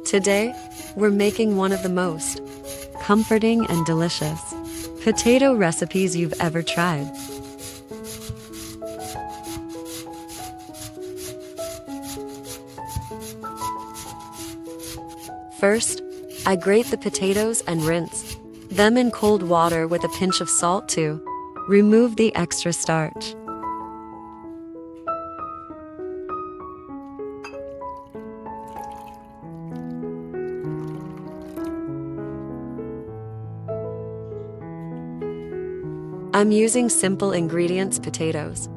Today, we're making one of the most comforting and delicious potato recipes you've ever tried. First, I grate the potatoes and rinse them in cold water with a pinch of salt to remove the extra starch. I'm using simple ingredients: potatoes,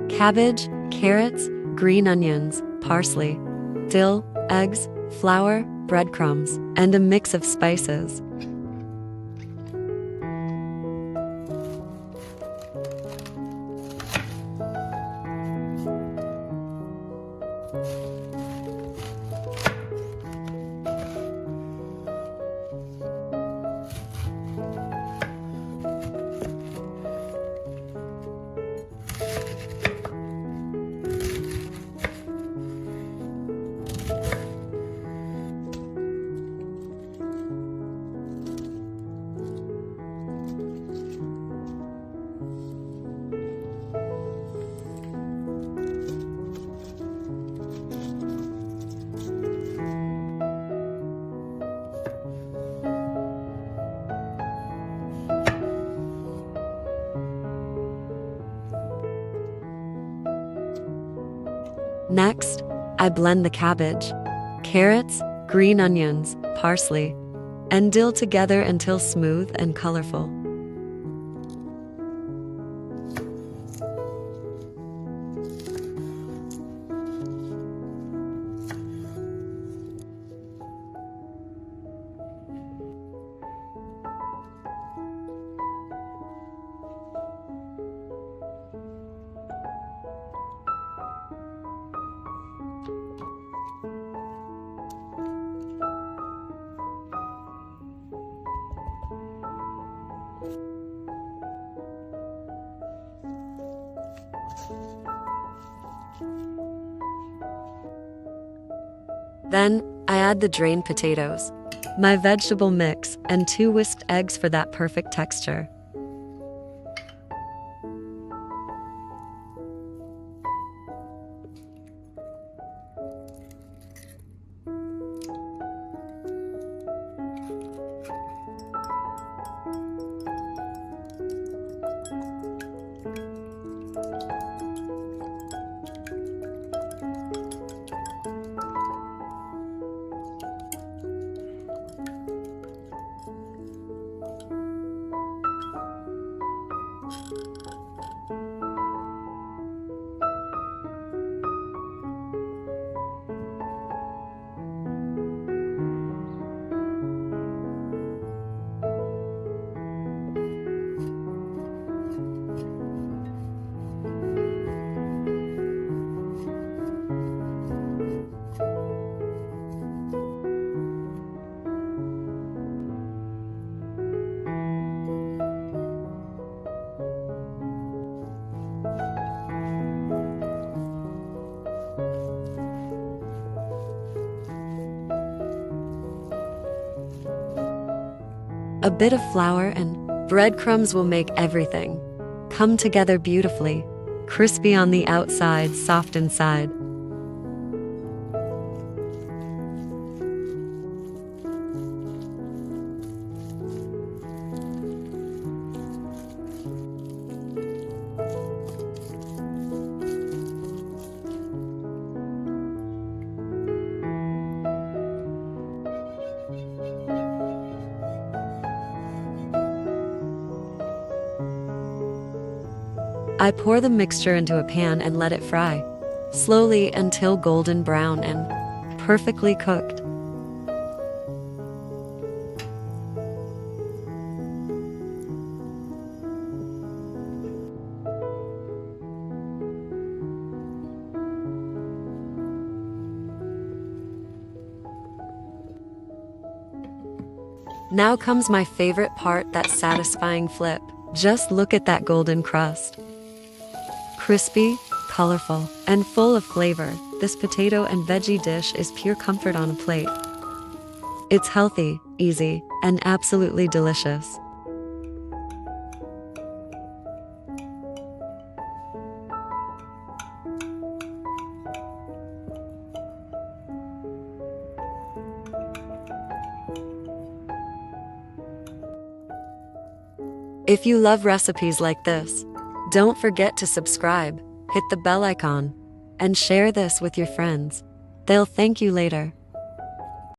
cabbage, carrots, green onions, parsley, dill, eggs, flour, breadcrumbs, and a mix of spices. Next, I blend the cabbage, carrots, green onions, parsley, and dill together until smooth and colorful. Then, I add the drained potatoes, my vegetable mix, and 2 whisked eggs for that perfect texture. A bit of flour and breadcrumbs will make everything come together beautifully, crispy on the outside, soft inside. I pour the mixture into a pan and let it fry slowly until golden brown and perfectly cooked. Now comes my favorite part, that satisfying flip. Just look at that golden crust. Crispy, colorful, and full of flavor, this potato and veggie dish is pure comfort on a plate. It's healthy, easy, and absolutely delicious. If you love recipes like this, don't forget to subscribe, hit the bell icon, and share this with your friends. They'll thank you later.